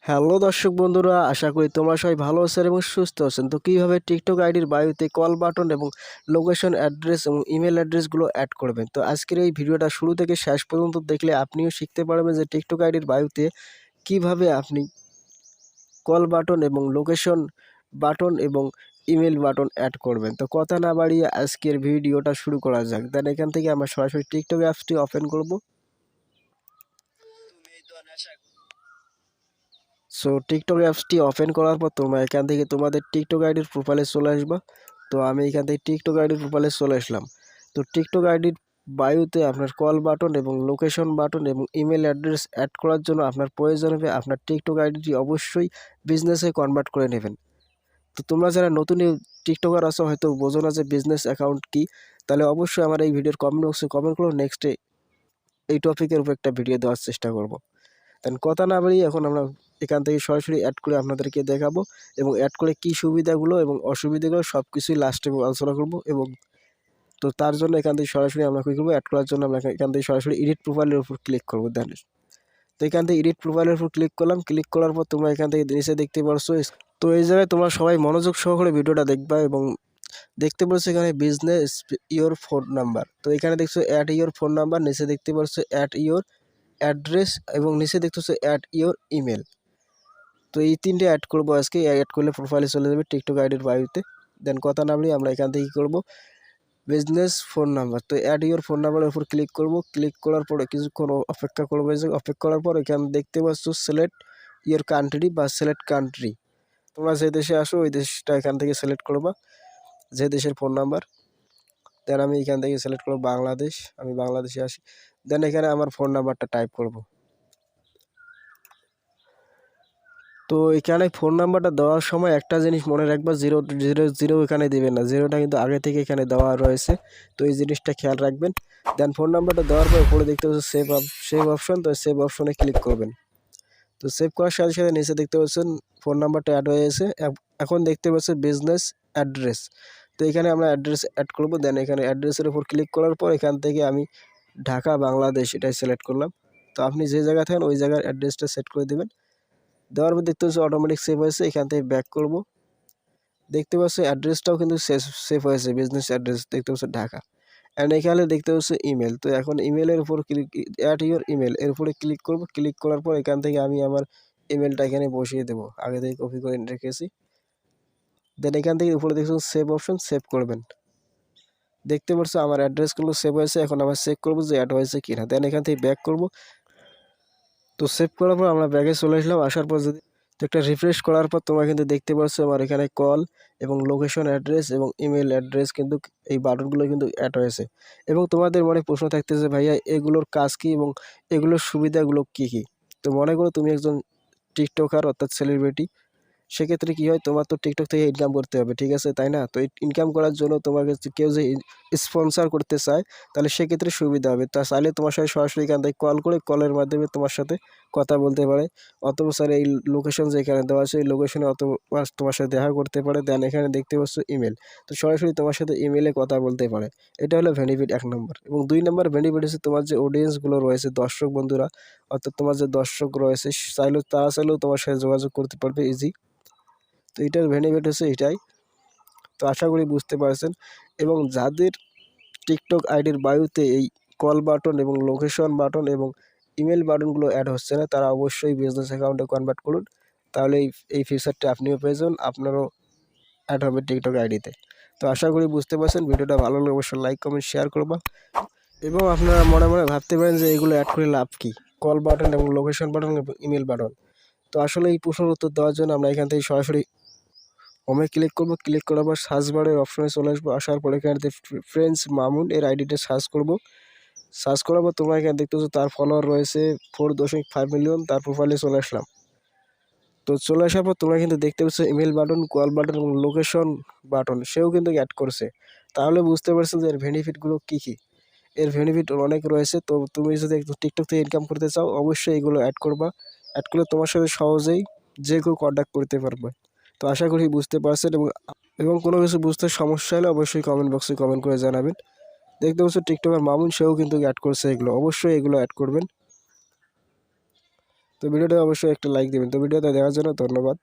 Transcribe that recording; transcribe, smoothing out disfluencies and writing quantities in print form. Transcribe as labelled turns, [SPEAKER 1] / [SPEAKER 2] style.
[SPEAKER 1] Hello দর্শক বন্ধুরা, আশা করি তোমরা সবাই ভালো আছেন এবং সুস্থ আছেন। তো কীভাবে টিকটক আইডির বায়োতে কল বাটন এবং লোকেশন অ্যাড্রেস এবং ইমেল অ্যাড্রেসগুলো অ্যাড করবেন। তো আজকের এই ভিডিওটা শুরু থেকে শেষ পর্যন্ত দেখলে আপনিও শিখতে পারবেন যে টিকটক আইডির বায়োতে কীভাবে আপনি কল বাটন এবং লোকেশন বাটন এবং ইমেল বাটন অ্যাড করবেন। তো কথা না বাড়িয়ে আজকের ভিডিওটা শুরু করা যাক। দেন এখান থেকে আমরা সরাসরি টিকটক অ্যাপসটি ওপেন করব। সো টিকটক অ্যাপসটি ওপেন করার পর তোমরা এখান থেকে তোমাদের টিকটক আইডির প্রোফাইলে চলে আসবা। তো আমি এখান থেকে টিকটক আইডির প্রোফাইলে চলে আসলাম। তো টিকটক আইডির বায়োতে আপনার কল বাটন এবং লোকেশন বাটন এবং ইমেল অ্যাড্রেস অ্যাড করার জন্য আপনার প্রয়োজন হবে আপনার টিকটক আইডিটি অবশ্যই বিজনেসে কনভার্ট করে নেবেন। তো তোমরা যারা নতুন টিকটকার আছো হয়তো বোঝো না যে বিজনেস অ্যাকাউন্ট কি, তাহলে অবশ্যই আমার এই ভিডিওর কমেন্ট বক্সে কমেন্ট করো, নেক্সটে এই টপিকের উপর একটা ভিডিও দেওয়ার চেষ্টা করব। দেন কথা না বাড়িয়ে এখন আমরা এখান থেকে সরাসরি অ্যাড করে আপনাদেরকে দেখাবো এবং অ্যাড করে কী সুবিধাগুলো এবং অসুবিধাগুলো সব কিছুই লাস্টে আলোচনা করবো। এবং তো তার জন্য এখান থেকে সরাসরি আমরা কী করবো, অ্যাড করার জন্য আমরা এখান থেকে সরাসরি এডিট প্রোফাইলের উপর ক্লিক করবো। দেন তো এখান থেকে এডিট প্রোফাইলের উপর ক্লিক করলাম। ক্লিক করার পর তোমরা এখান থেকে নিচে দেখতে পারছো। তো এই জায়গায় তোমরা সবাই মনোযোগ সহকারে ভিডিওটা দেখবা এবং দেখতে পাচ্ছ এখানে বিজনেস ইওর ফোন নাম্বার। তো এখানে দেখছো অ্যাড ইওর ফোন নাম্বার, নিচে দেখতে পাচ্ছ অ্যাড ইওর অ্যাড্রেস এবং নিচে দেখতেছো অ্যাড ইওর ইমেল। তো এই তিনটে অ্যাড করবো আজকে। অ্যাড করলে প্রোফাইলে চলে যাবে টিকটক আইডির বায়োতে। দেন কথা না বলি আমরা এখান থেকে কী করবো, বিজনেস ফোন নাম্বার। তো অ্যাড ইওর ফোন নাম্বারের উপর ক্লিক করব। ক্লিক করার পরে কিছুক্ষণ অপেক্ষা করবো। অপেক্ষা করার পর এখানে দেখতে পাচ্ছ সিলেক্ট ইওর কান্ট্রি বা সিলেক্ট কান্ট্রি। তোমরা যে দেশে আসো ওই দেশটা এখান থেকে সিলেক্ট করবা, যে দেশের ফোন নাম্বার। দেন আমি এখান থেকে সিলেক্ট করবো বাংলাদেশ, আমি বাংলাদেশে আসি। দেন এখানে আমার ফোন নাম্বারটা টাইপ করব। তো এখানে ফোন নাম্বারটা দেওয়ার সময় একটা জিনিস মনে রাখবা, 000 এখানে দেবেন না, জিরোটা কিন্তু আগে থেকে এখানে দেওয়া রয়েছে। তো এই জিনিসটা খেয়াল রাখবেন। দেন ফোন নাম্বারটা দেওয়ার পর উপরে দেখতে পাচ্ছেন সেভ অপশন। তো সেভ অপশনে ক্লিক করবেন। তো সেভ করার সাথে সাথে নিচে দেখতে পাচ্ছেন ফোন নাম্বারটা অ্যাড হয়ে গেছে। এখন দেখতে পাচ্ছেন বিজনেস অ্যাড্রেস। তো এখানে আমরা অ্যাড্রেস অ্যাড করব। দেন এখানে অ্যাড্রেসের উপর ক্লিক করার পর এখান থেকে আমি ঢাকা বাংলাদেশ এটাই সিলেক্ট করলাম। তো আপনি যে জায়গায় থাকেন ওই জায়গার অ্যাড্রেসটা সেট করে দেবেন। দেওয়ার পর দেখতে পাচ্ছি অটোমেটিক সেভ হয়েছে। এখান থেকে ব্যাক করব। দেখতে পাচ্ছি অ্যাড্রেসটাও কিন্তু সেভ হয়েছে, বিজনেস অ্যাড্রেস দেখতে পাচ্ছি ঢাকা। অ্যান্ড এখানে দেখতে পাচ্ছি ইমেল। তো এখন ইমেলের উপর ক্লিক, অ্যাড ইওর ইমেল এর উপরে ক্লিক করব। ক্লিক করার পর এখান থেকে আমি আমার ইমেলটা এখানে বসিয়ে দেবো, আগে থেকে কপি করে রেখেছি। দেন এখান থেকে উপরে দেখছেন সেভ অপশন, সেভ করবেন। দেখতে পাচ্ছ আমার অ্যাড্রেসগুলো সেভ হয়েছে। এখন আমরা চেক করবো যে অ্যাড হয়েছে কিনা। দেন এখান থেকে ব্যাক করব। তো সেভ করার পর আমরা ব্যাগে চলে আসলাম। আসার পর যদি তো একটা রিফ্রেশ করার পর তোমরা কিন্তু দেখতে পাচ্ছ আমার এখানে কল এবং লোকেশন অ্যাড্রেস এবং ইমেল অ্যাড্রেস কিন্তু এই বাটনগুলো কিন্তু অ্যাড হয়েছে। এবং তোমাদের মনে প্রশ্ন থাকতেছে ভাইয়া এগুলোর কাজ কী এবং এগুলোর সুবিধাগুলো কী কী। তো মনে করো তুমি একজন টিকটকার অর্থাৎ সেলিব্রিটি, সেক্ষেত্রে কী হয়, তোমার তো টিকটক থেকে ইনকাম করতে হবে, ঠিক আছে তাই না? তো এই ইনকাম করার জন্য তোমাকে কেউ যে স্পন্সর করতে চায় তাহলে সেক্ষেত্রে সুবিধা হবে। তা চাইলে তোমার সাথে সরাসরি এখান থেকে কল করে কলের মাধ্যমে তোমার সাথে কথা বলতে পারে, অথবা স্যার এই লোকেশন যেখানে দেওয়া আছে এই লোকেশনে অথবা তোমার সাথে দেখা করতে পারে। দেন এখানে দেখতে পাচ্ছ ইমেল, তো সরাসরি তোমার সাথে ইমেলে কথা বলতে পারে। এটা হলো বেনিফিট 1 নম্বর। এবং 2 নম্বর বেনিফিট হচ্ছে তোমার যে অডিয়েন্সগুলো রয়েছে, দর্শক বন্ধুরা, অর্থাৎ তোমার যে দর্শক রয়েছে তারা চাইলেও তোমার সাথে যোগাযোগ করতে পারবে ইজি। তো এটার বেনিফিট হচ্ছে এটাই। তো আশা করি বুঝতে পারছেন। এবং যাদের টিকটক আইডির বায়োতে এই কল বাটন এবং লোকেশন বাটন এবং ইমেল বাটনগুলো অ্যাড হচ্ছে না, তারা অবশ্যই বিজনেস অ্যাকাউন্টে কনভার্ট করুন। তাহলে এই ফিচারটা আপনিও পেয়ে যাবেন, আপনারও অ্যাড হবে টিকটক আইডিতে। তো আশা করি বুঝতে পারছেন। ভিডিওটা ভালো লাগলে অবশ্যই লাইক কমেন্ট শেয়ার করবা। এবং আপনারা মনে মনে ভাবতে পারেন যে এগুলো অ্যাড করে লাভ কী, কল বাটন এবং লোকেশন বাটন এবং ইমেল বাটন। তো আসলে এই প্রশ্নের উত্তর দেওয়ার জন্য আমরা এখান থেকে সরাসরি হোমে ক্লিক করব। ক্লিক করার পর সার্চ বারের অপশনে চলে আসবো। আসার পর এখানে ফ্রেন্ডস মামুন এর আইডিটা সার্চ করব। সার্চ করার পর তোমরা এখানে দেখতেছো তার ফলোয়ার রয়েছে 4.5 মিলিয়ন। তার প্রোফাইলে চলে আসলাম। তো চলে আসার পর তোমরা কিন্তু দেখতে পাচ্ছ ইমেল বাটন, কল বাটন এবং লোকেশন বাটন সেও কিন্তু অ্যাড করছে। তাহলে বুঝতে পারছো যে এর বেনিফিটগুলো কী কী। এর বেনিফিট অনেক রয়েছে। তো তুমি যদি টিকটক থেকে ইনকাম করতে চাও অবশ্যই এগুলো অ্যাড করবা। অ্যাড করলে তোমার সাথে সহজেই যে কেউ কন্ট্যাক্ট করতে পারবে। তো আশা করি বুঝতে পারছেন। এবং কোনো কিছু বুঝতে সমস্যা হলে অবশ্যই কমেন্ট বক্সে কমেন্ট করে জানাবেন। দেখতে পাচ্ছ টিকটকার মামুন সেও কিন্তু অ্যাড করছে এগুলো, অবশ্যই এগুলো অ্যাড করবেন। তো ভিডিওটা অবশ্যই একটা লাইক দেবেন। তো ভিডিওটা দেখার জন্য ধন্যবাদ।